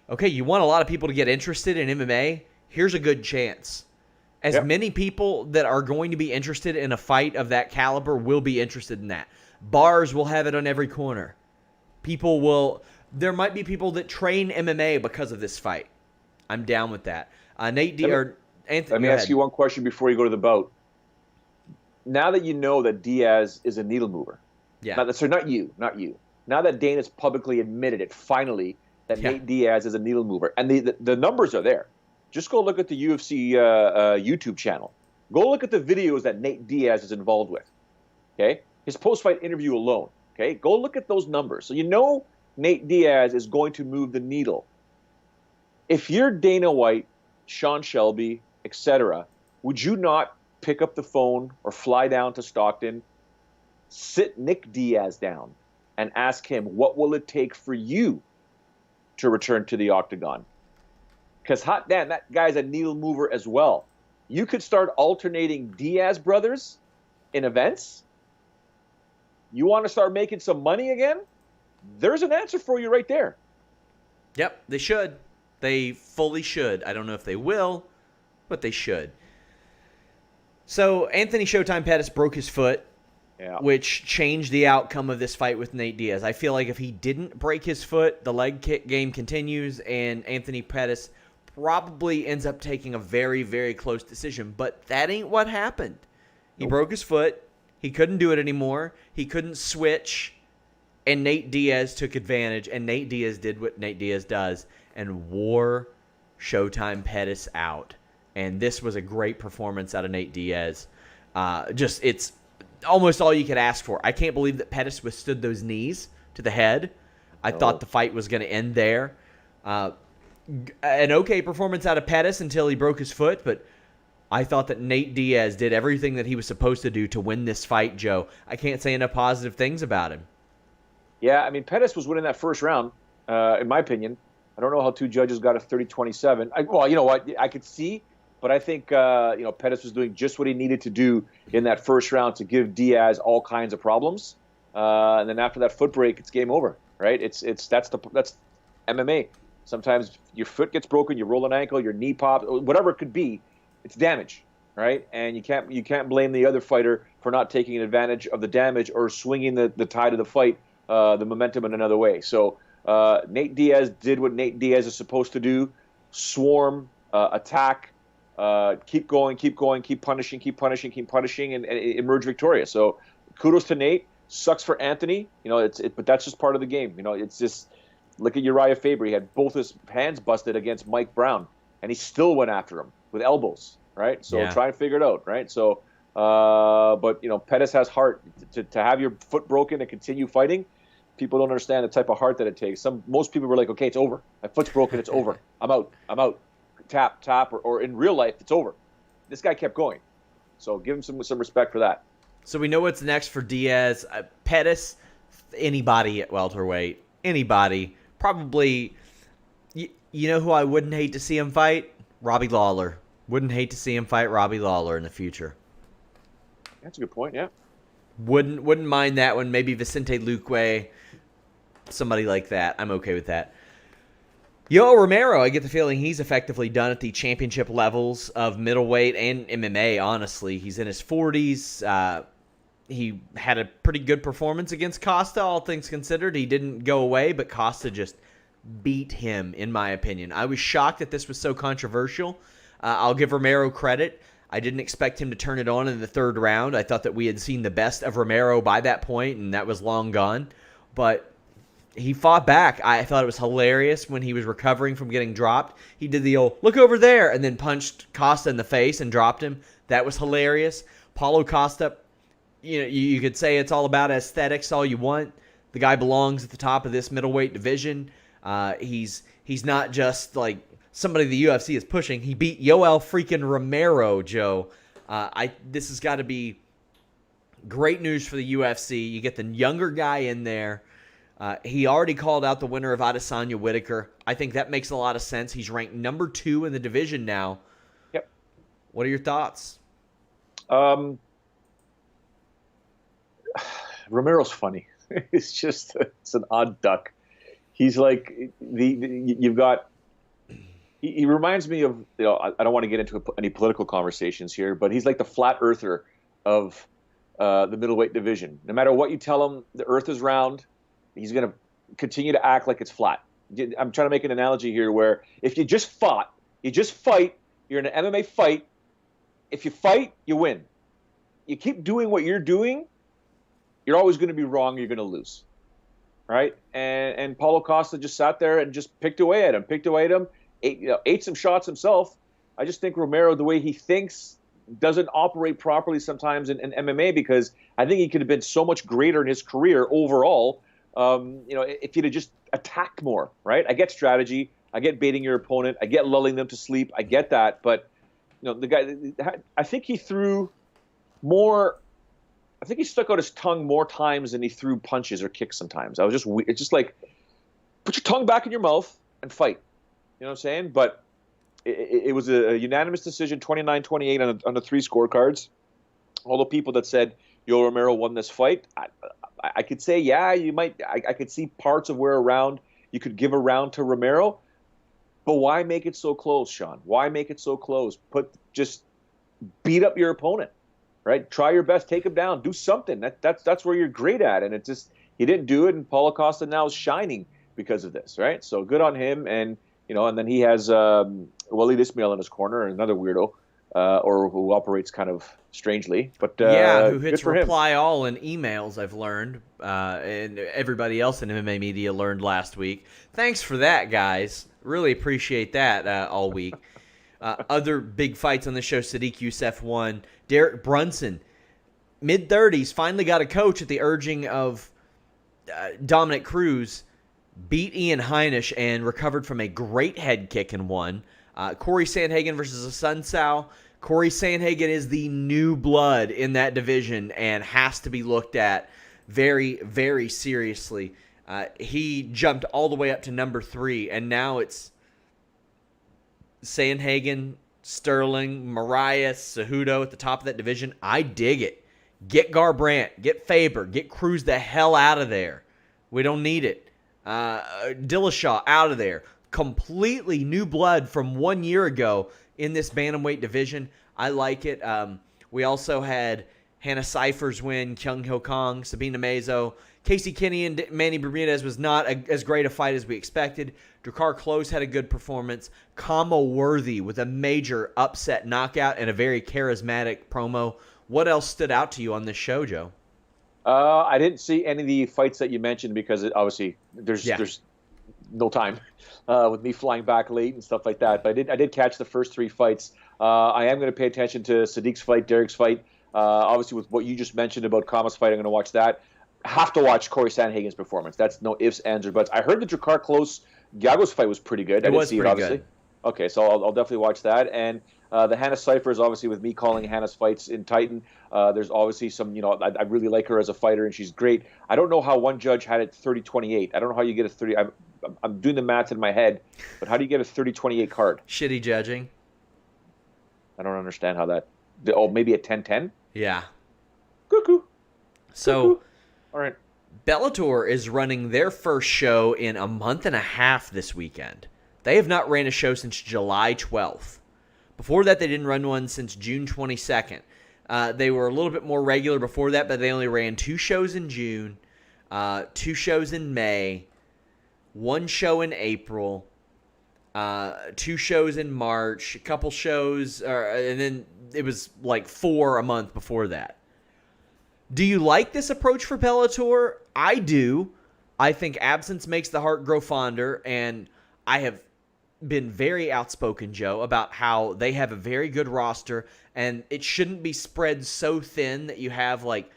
Speaker 1: okay, you want a lot of people to get interested in MMA, here's a good chance. As many people that are going to be interested in a fight of that caliber will be interested in that. Bars will have it on every corner. There might be people that train MMA because of this fight. I'm down with that. Nate Diaz.
Speaker 2: Let me ask you one question before you go to the bout. Now that you know that Diaz is a needle mover, not you. Now that Dana's publicly admitted it, finally, that Nate Diaz is a needle mover, and the numbers are there. Just go look at the UFC YouTube channel. Go look at the videos that Nate Diaz is involved with. Okay, his post-fight interview alone. Okay, go look at those numbers. So you know Nate Diaz is going to move the needle. If you're Dana White, Sean Shelby, etc., would you not pick up the phone or fly down to Stockton, sit Nick Diaz down, and ask him, what will it take for you to return to the octagon? Because hot damn, that guy's a needle mover as well. You could start alternating Diaz brothers in events. You want to start making some money again? There's an answer for you right there.
Speaker 1: Yep, they should. They fully should. I don't know if they will, but they should. So Anthony Showtime Pettis broke his foot, which changed the outcome of this fight with Nate Diaz. I feel like if he didn't break his foot, the leg kick game continues, and Anthony Pettis probably ends up taking a very, very close decision. But that ain't what happened. He broke his foot. He couldn't do it anymore. He couldn't switch. And Nate Diaz took advantage. And Nate Diaz did what Nate Diaz does and wore Showtime Pettis out. And this was a great performance out of Nate Diaz. It's almost all you could ask for. I can't believe that Pettis withstood those knees to the head. I thought the fight was going to end there. An okay performance out of Pettis until he broke his foot, but I thought that Nate Diaz did everything that he was supposed to do to win this fight, Joe. I can't say enough positive things about him.
Speaker 2: Yeah, I mean, Pettis was winning that first round, in my opinion. I don't know how two judges got a 30-27. Well, you know what? I could see, but I think Pettis was doing just what he needed to do in that first round to give Diaz all kinds of problems. And then after that foot break, it's game over, right? That's MMA. Sometimes your foot gets broken, you roll an ankle, your knee pops, whatever it could be. It's damage, right? And you can't blame the other fighter for not taking advantage of the damage or swinging the tide of the fight, the momentum in another way. So Nate Diaz did what Nate Diaz is supposed to do: swarm, attack, keep going, keep punishing, and emerge victorious. So kudos to Nate. Sucks for Anthony, but that's just part of the game. It's just look at Uriah Faber. He had both his hands busted against Mike Brown, and he still went after him with elbows, right? So try and figure it out, right? So, but Pettis has heart to have your foot broken and continue fighting. People don't understand the type of heart that it takes. Most people were like, okay, it's over. My foot's broken. It's over. I'm out. Tap, or in real life, it's over. This guy kept going. So give him some respect for that.
Speaker 1: So we know what's next for Diaz. Pettis, anybody at welterweight, anybody. Probably, you know who I wouldn't hate to see him fight? Robbie Lawler. Wouldn't hate to see him fight Robbie Lawler in the future.
Speaker 2: That's a good point, yeah.
Speaker 1: Wouldn't mind that one. Maybe Vicente Luque, somebody like that. I'm okay with that. Yoel Romero, I get the feeling he's effectively done at the championship levels of middleweight and MMA, honestly. He's in his 40s. He had a pretty good performance against Costa, all things considered. He didn't go away, but Costa just beat him, in my opinion. I was shocked that this was so controversial. I'll give Romero credit. I didn't expect him to turn it on in the third round. I thought that we had seen the best of Romero by that point, and that was long gone. But he fought back. I thought it was hilarious when he was recovering from getting dropped. He did the old, look over there, and then punched Costa in the face and dropped him. That was hilarious. Paulo Costa, you could say it's all about aesthetics all you want. The guy belongs at the top of this middleweight division. He's not just like somebody the UFC is pushing. He beat Yoel freaking Romero, Joe. This has got to be great news for the UFC. You get the younger guy in there. He already called out the winner of Adesanya Whitaker. I think that makes a lot of sense. He's ranked number 2 in the division now.
Speaker 2: Yep.
Speaker 1: What are your thoughts?
Speaker 2: Romero's funny. It's an odd duck. He's like you've got. He reminds me of, I don't want to get into any political conversations here, but he's like the flat earther of the middleweight division. No matter what you tell him, the earth is round. He's going to continue to act like it's flat. I'm trying to make an analogy here where if you just fight, you're in an MMA fight. If you fight, you win. You keep doing what you're doing, you're always going to be wrong. You're going to lose. Right? And Paulo Costa just sat there and just picked away at him, ate some shots himself. I just think Romero, the way he thinks, doesn't operate properly sometimes in MMA, because I think he could have been so much greater in his career overall. If he'd have just attacked more, right? I get strategy. I get baiting your opponent. I get lulling them to sleep. I get that. But, the guy, I think he threw more. I think he stuck out his tongue more times than he threw punches or kicks. Sometimes it's just like, put your tongue back in your mouth and fight. You know what I'm saying? But it was a unanimous decision, 29-28 on the 3 scorecards. All the people that said Yoel Romero won this fight, I could say, yeah, you might. I could see parts of where a round you could give a round to Romero, but why make it so close, Sean? Why make it so close? Just beat up your opponent, right? Try your best, take him down, do something. That's where you're great at, and he didn't do it. And Paulo Costa now is shining because of this, right? So good on him, and and then he has Waleed Ismail in his corner, another weirdo. Or who operates kind of strangely, but
Speaker 1: who hits
Speaker 2: good for
Speaker 1: reply
Speaker 2: him.
Speaker 1: all in emails, I've learned, and everybody else in MMA media learned last week. Thanks for that, guys. Really appreciate that all week. Other big fights on the show: Sadiq Youssef won. Derek Brunson, mid-30s, finally got a coach at the urging of Dominic Cruz. Beat Ian Heinisch and recovered from a great head kick and won. Corey Sandhagen versus Asuncao. Corey Sandhagen is the new blood in that division and has to be looked at very, very seriously. He jumped all the way up to number 3, and now it's Sandhagen, Sterling, Marias, Cejudo at the top of that division. I dig it. Get Garbrandt, get Faber, get Cruz the hell out of there. We don't need it. Dillashaw out of there. Completely new blood from 1 year ago in this bantamweight division. I like it. We also had Hannah Cyphers win, Kyung Ho Kong, Sabina Mazo. Casey Kinney and Manny Bermudez was not as great a fight as we expected. Drakkar Klose had a good performance. Kama Worthy with a major upset knockout and a very charismatic promo. What else stood out to you on this show, Joe?
Speaker 2: I didn't see any of the fights that you mentioned because obviously there's no time with me flying back late and stuff like that. But I did catch the first 3 fights. I am going to pay attention to Sadiq's fight, Derek's fight. Obviously, with what you just mentioned about Kama's fight, I'm going to watch that. Have to watch Corey Sandhagen's performance. That's no ifs, ands, or buts. I heard the Drakkar Klose Giagos fight was pretty good. I didn't see it, obviously. Good. Okay, so I'll definitely watch that. And the Hannah Cyphers, obviously, with me calling Hannah's fights in Titan, there's obviously some, I really like her as a fighter, and she's great. I don't know how one judge had it 30-28. I don't know how you get a 30. I'm doing the math in my head, but how do you get a 30-28 card?
Speaker 1: Shitty judging.
Speaker 2: I don't understand how that. Oh, maybe a 10-10?
Speaker 1: Yeah.
Speaker 2: Cuckoo.
Speaker 1: So,
Speaker 2: Cuckoo. All right.
Speaker 1: Bellator is running their first show in a month and a half this weekend. They have not ran a show since July 12th. Before that, they didn't run one since June 22nd. They were a little bit more regular before that, but they only ran 2 shows in June, 2 shows in May, 1 show in April, 2 shows in March, a couple shows, and then it was like 4 a month before that. Do you like this approach for Bellator? I do. I think absence makes the heart grow fonder, and I have been very outspoken, Joe, about how they have a very good roster, and it shouldn't be spread so thin that you have, like,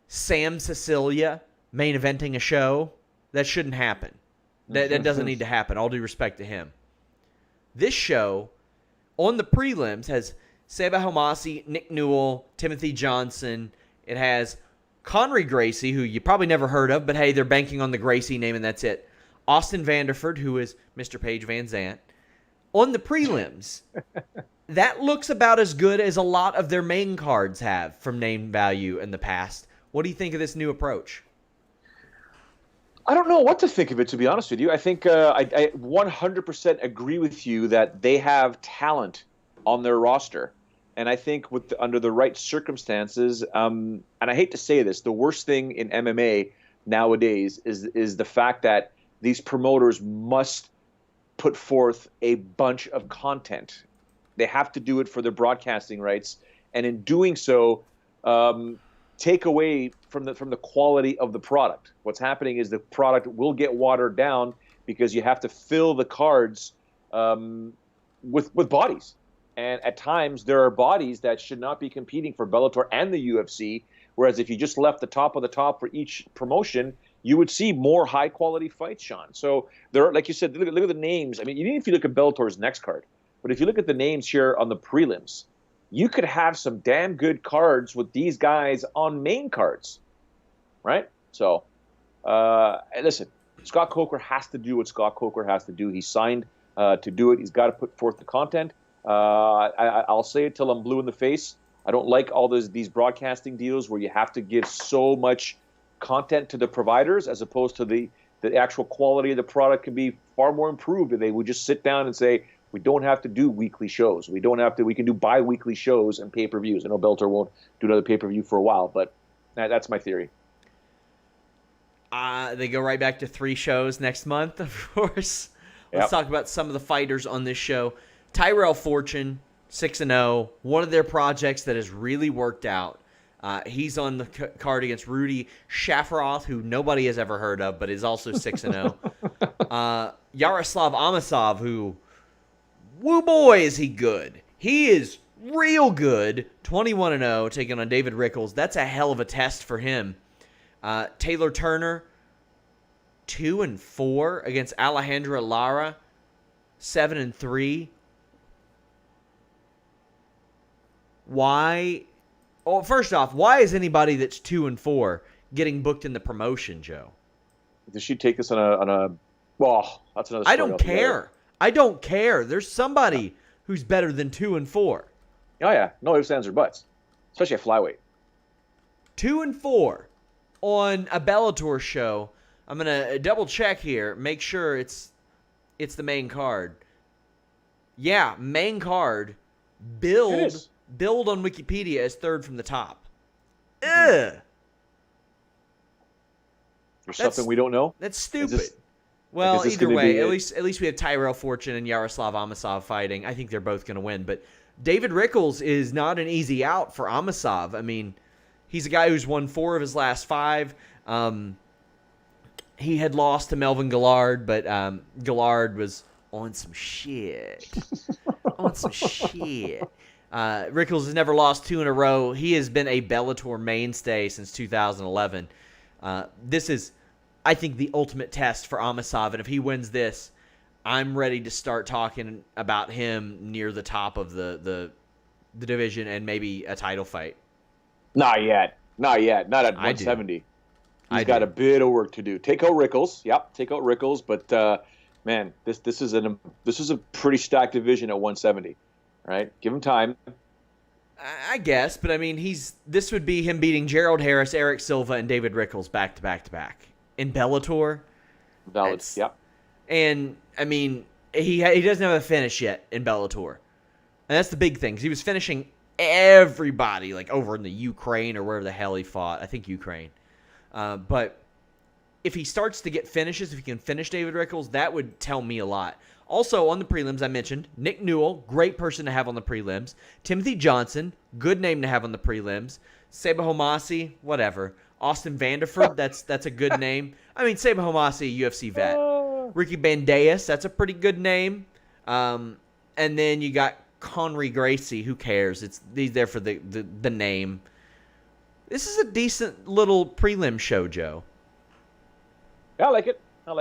Speaker 1: Sam Cecilia main eventing a show. That shouldn't happen. That doesn't need to happen, all due respect to him. This show, on the prelims, has Seba Homasi, Nick Newell, Timothy Johnson. It has Conry Gracie, who you probably never heard of, but hey, they're banking on the Gracie name, and that's it. Austin Vanderford, who is Mr. Paige Van Zant. On the prelims, that looks about as good as a lot of their main cards have from name value in the past. What do you think of this new approach?
Speaker 2: I don't know what to think of it, to be honest with you. I think I 100% agree with you that they have talent on their roster. And I think under the right circumstances, and I hate to say this, the worst thing in MMA nowadays is the fact that these promoters must put forth a bunch of content. They have to do it for their broadcasting rights, and in doing so, take away from the quality of the product. What's happening is the product will get watered down because you have to fill the cards with bodies. And at times, there are bodies that should not be competing for Bellator and the UFC, whereas if you just left the top of the top for each promotion, you would see more high-quality fights, Sean. So, there are, like you said, look at the names. I mean, even if you look at Bellator's next card, but if you look at the names here on the prelims, you could have some damn good cards with these guys on main cards, right? So, listen, Scott Coker has to do what Scott Coker has to do. He signed to do it. He's got to put forth the content. I'll say it till I'm blue in the face. I don't like all these broadcasting deals where you have to give so much content to the providers as opposed to the actual quality of the product can be far more improved if they would just sit down and say, we don't have to do weekly shows. We can do bi-weekly shows and pay-per-views. I know Bellator won't do another pay-per-view for a while, but that's my theory.
Speaker 1: They go right back to 3 shows next month, of course. Let's talk about some of the fighters on this show. Tyrell Fortune, 6-0, one of their projects that has really worked out. He's on the card against Rudy Shafarov, who nobody has ever heard of, but is also 6-0. Yaroslav Amosov, who, woo boy, is he good. He is real good, 21-0, taking on David Rickles. That's a hell of a test for him. Taylor Turner, 2-4 against Alejandra Lara, 7-3. Why? Oh, first off, why is anybody that's 2-4 getting booked in the promotion, Joe?
Speaker 2: Does she take this on a? Well, that's another story.
Speaker 1: I don't care. I don't care. There's somebody who's better than 2-4.
Speaker 2: Oh yeah, no ifs, ands, or buts, especially at flyweight.
Speaker 1: 2-4 on a Bellator show. I'm gonna double check here, make sure it's the main card. Yeah, main card. Build on Wikipedia as 3rd from the top.
Speaker 2: There's something we don't know.
Speaker 1: That's stupid. Well, either way, at least we have Tyrell Fortune and Yaroslav Amosov fighting. I think they're both going to win. But David Rickles is not an easy out for Amosov. I mean, he's a guy who's won 4 of his last 5. He had lost to Melvin Gillard, but Gillard was on some shit. Rickles has never lost 2 in a row. He has been a Bellator mainstay since 2011. This is, I think, the ultimate test for Amosov, and if he wins this, I'm ready to start talking about him near the top of the division and maybe a title fight.
Speaker 2: Not yet. Not at 170. He's got a bit of work to do. Take out Rickles. Yep, take out Rickles. But man, this is a pretty stacked division at 170. Right? Give him time.
Speaker 1: I guess, but I mean, this would be him beating Gerald Harris, Eric Silva, and David Rickles back to back in Bellator.
Speaker 2: Yep.
Speaker 1: And I mean, he doesn't have a finish yet in Bellator, and that's the big thing. 'Cause he was finishing everybody like over in the Ukraine or wherever the hell he fought. I think Ukraine. But if he starts to get finishes, if he can finish David Rickles, that would tell me a lot. Also, on the prelims, I mentioned Nick Newell, great person to have on the prelims. Timothy Johnson, good name to have on the prelims. Seba Homasi, whatever. Austin Vanderford, that's a good name. I mean, Seba Homasi, UFC vet. Ricky Bandeas, that's a pretty good name. And then you got Conry Gracie, who cares? He's there for the name. This is a decent little prelim show, Joe.
Speaker 2: Yeah, I like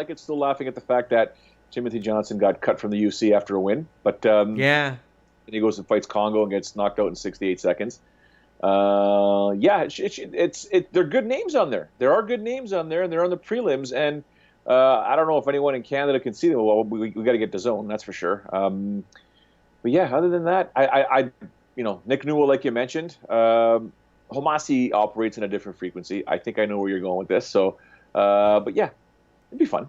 Speaker 2: it. Still laughing at the fact that Timothy Johnson got cut from the UFC after a win, but
Speaker 1: yeah,
Speaker 2: and he goes and fights Congo and gets knocked out in 68 seconds. They're good names on there. There are good names on there, and they're on the prelims. And I don't know if anyone in Canada can see them. Well, we got to get DAZN, that's for sure. But yeah, other than that, I Nick Newell, like you mentioned, Homasi operates in a different frequency. I think I know where you're going with this. So, but yeah, it'd be fun.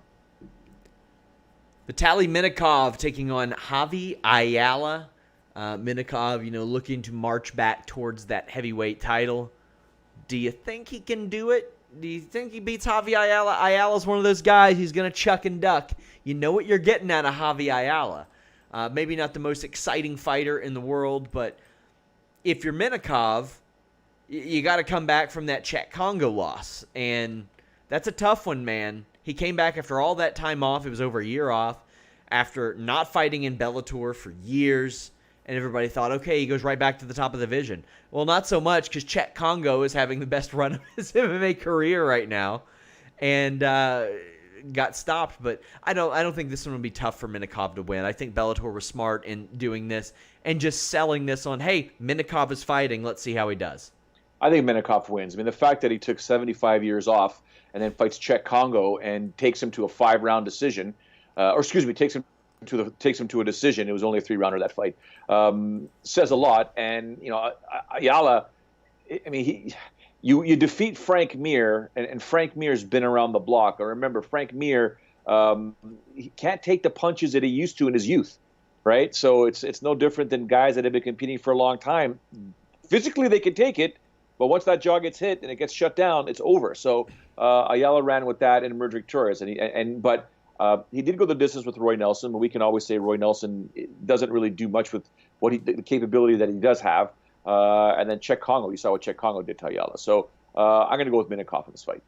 Speaker 1: Vitaly Minikov taking on Javi Ayala. Minikov, looking to march back towards that heavyweight title. Do you think he can do it? Do you think he beats Javi Ayala? Ayala's one of those guys who's going to chuck and duck. You know what you're getting out of Javi Ayala. Maybe not the most exciting fighter in the world, but if you're Minikov, you got to come back from that Czech Congo loss. And that's a tough one, man. He came back after all that time off. It was over a year off after not fighting in Bellator for years. And everybody thought, okay, he goes right back to the top of the division. Well, not so much, because Czech Congo is having the best run of his MMA career right now. And got stopped, but I don't think this one would be tough for Minikov to win. I think Bellator was smart in doing this and just selling this on, hey, Minikov is fighting. Let's see how he does.
Speaker 2: I think Minikov wins. I mean, the fact that he took 75 years off and then fights Czech Congo and takes him to a 5-round decision, takes him to a decision. It was only a 3-rounder, that fight. Says a lot. And Ayala, I mean, you defeat Frank Mir, and Frank Mir's been around the block. I remember Frank Mir, he can't take the punches that he used to in his youth, right? So it's no different than guys that have been competing for a long time. Physically, they can take it, but once that jaw gets hit and it gets shut down, it's over. So Ayala ran with that and emerged victorious. But he did go the distance with Roy Nelson, but we can always say Roy Nelson doesn't really do much with the capability that he does have. And then Czech Congo, you saw what Czech Congo did to Ayala. So I'm going to go with Minikov in this fight.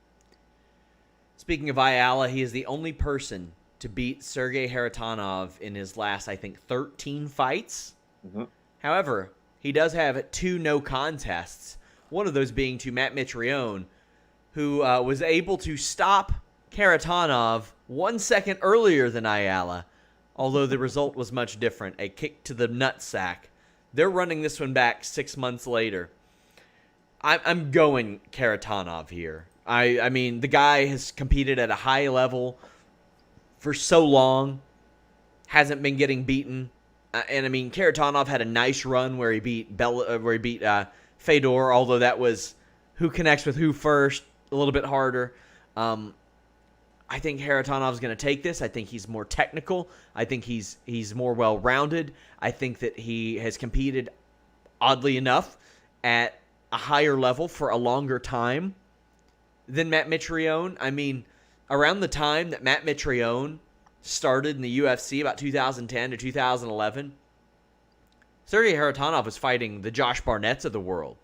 Speaker 1: Speaking of Ayala, he is the only person to beat Sergey Haratonov in his last, I think, 13 fights. Mm-hmm. However, he does have 2 no contests, one of those being to Matt Mitrione, who was able to stop Haratonov 1 second earlier than Ayala, although the result was much different, a kick to the nutsack. They're running this one back 6 months later. I'm going Haratonov here. I mean, the guy has competed at a high level for so long, hasn't been getting beaten. And I mean, Haratonov had a nice run where he beat Fedor, although that was who connects with who first, a little bit harder. I think Haratonov's going to take this. I think he's more technical. I think he's more well-rounded. I think that he has competed, oddly enough, at a higher level for a longer time than Matt Mitrione. I mean, around the time that Matt Mitrione started in the UFC, about 2010 to 2011, Sergey Haratonov was fighting the Josh Barnetts of the world.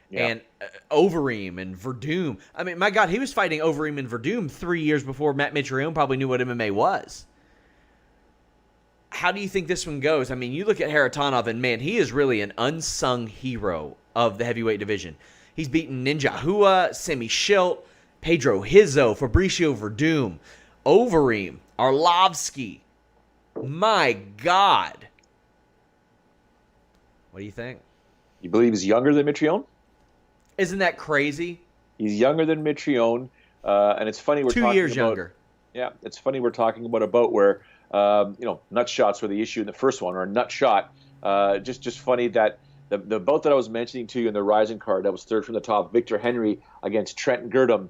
Speaker 1: Yeah. And Overeem and Verdum. I mean, my God, he was fighting Overeem and Verdum 3 years before Matt Mitrione probably knew what MMA was. How do you think this one goes? I mean, you look at Haratonov, and man, he is really an unsung hero of the heavyweight division. He's beaten Ninja Hua, Semi Schilt, Pedro Hizzo, Fabricio Verdum, Overeem, Arlovsky. My God. What do you think?
Speaker 2: You believe he's younger than Mitrione?
Speaker 1: Isn't that crazy?
Speaker 2: He's younger than Mitrione, and it's funny we're
Speaker 1: 2 years younger.
Speaker 2: Yeah, it's funny we're talking about a bout where nut shots were the issue in the first one, or a nut shot. Just funny that the bout that I was mentioning to you in the Rising card that was third from the top, Victor Henry against Trent Girdham.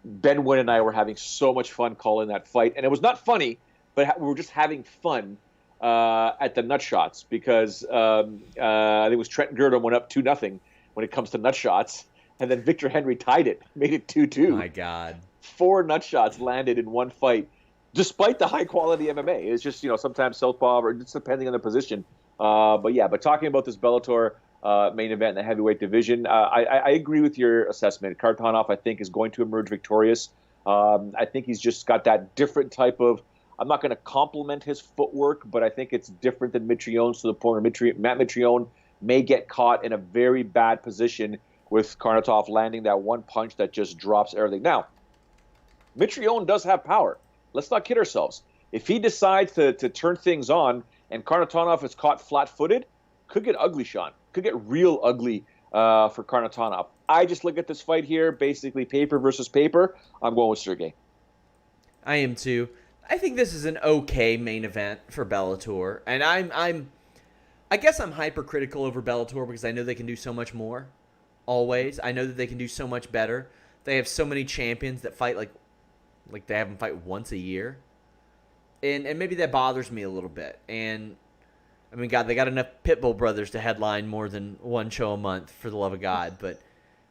Speaker 2: Ben Wynn and I were having so much fun calling that fight, and it was not funny, but we were just having fun at the nut shots because I think it was Trent Girdham went up 2-0 when it comes to nut shots. And then Victor Henry tied it, made it 2-2.
Speaker 1: My God.
Speaker 2: 4 nut shots landed in one fight, despite the high-quality MMA. It's just, sometimes southpaw, or just depending on the position. But talking about this Bellator main event in the heavyweight division, I agree with your assessment. Haratonov, I think, is going to emerge victorious. I think he's just got that different type of, I'm not going to compliment his footwork, but I think it's different than Mitrione's to the point where Matt Mitrione may get caught in a very bad position with Haratonov landing that one punch that just drops everything. Now, Mitrione does have power. Let's not kid ourselves. If he decides to turn things on and Haratonov is caught flat-footed, could get ugly, Sean. Could get real ugly for Haratonov. I just look at this fight here, basically paper versus paper. I'm going with Sergey.
Speaker 1: I am too. I think this is an okay main event for Bellator, and I guess I'm hypercritical over Bellator because I know they can do so much more. Always. I know that they can do so much better. They have so many champions that fight like they have them fight once a year. And maybe that bothers me a little bit. And, I mean, God, they got enough Pitbull brothers to headline more than one show a month, for the love of God. But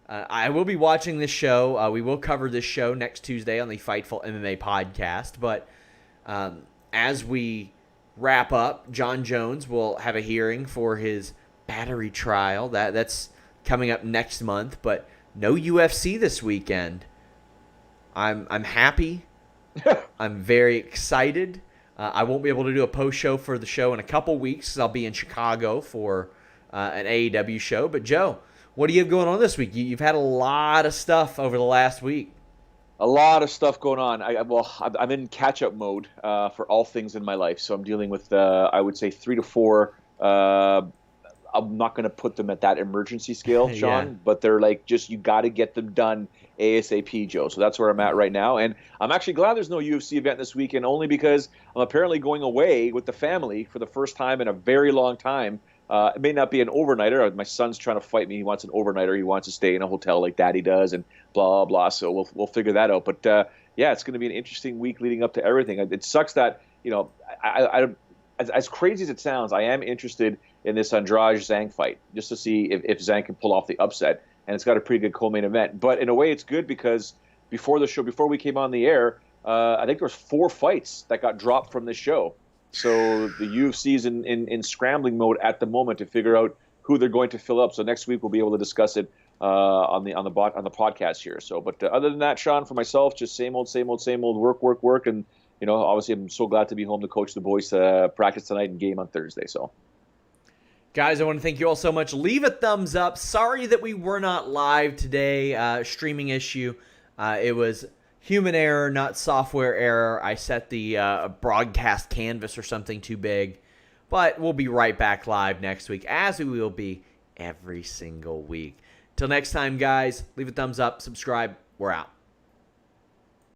Speaker 1: I will be watching this show. We will cover this show next Tuesday on the Fightful MMA podcast. But as we wrap up, John Jones will have a hearing for his battery trial. That's coming up next month, but no UFC this weekend. I'm happy. I'm very excited. I won't be able to do a post show for the show in a couple weeks. I'll be in Chicago for an AEW show. But Joe, what do you have going on this week? You've had a lot of stuff over the last week.
Speaker 2: A lot of stuff going on. I'm in catch-up mode for all things in my life. So I'm dealing with, I would say, 3 to 4. I'm not going to put them at that emergency scale, Sean,
Speaker 1: Yeah.
Speaker 2: but they're like just you got to get them done ASAP, Joe. So that's where I'm at right now. And I'm actually glad there's no UFC event this weekend, only because I'm apparently going away with the family for the first time in a very long time. It may not be an overnighter. My son's trying to fight me. He wants an overnighter. He wants to stay in a hotel like Daddy does, and blah blah blah. So we'll figure that out. But yeah, it's going to be an interesting week leading up to everything. It sucks that as crazy as it sounds, I am interested in this Andrade Zhang fight just to see if Zhang can pull off the upset. And it's got a pretty good co-main event. But in a way, it's good because before the show, before we came on the air, I think there was 4 fights that got dropped from this show. So the UFC is in scrambling mode at the moment to figure out who they're going to fill up. So next week we'll be able to discuss it on the podcast here. So, but other than that, Sean, for myself, just same old work, and obviously I'm so glad to be home to coach the boys practice tonight and game on Thursday. So.
Speaker 1: Guys, I want to thank you all so much. Leave a thumbs up. Sorry that we were not live today. Streaming issue. It was human error, not software error. I set the broadcast canvas or something too big. But we'll be right back live next week, as we will be every single week. Till next time, guys, leave a thumbs up, subscribe. We're out.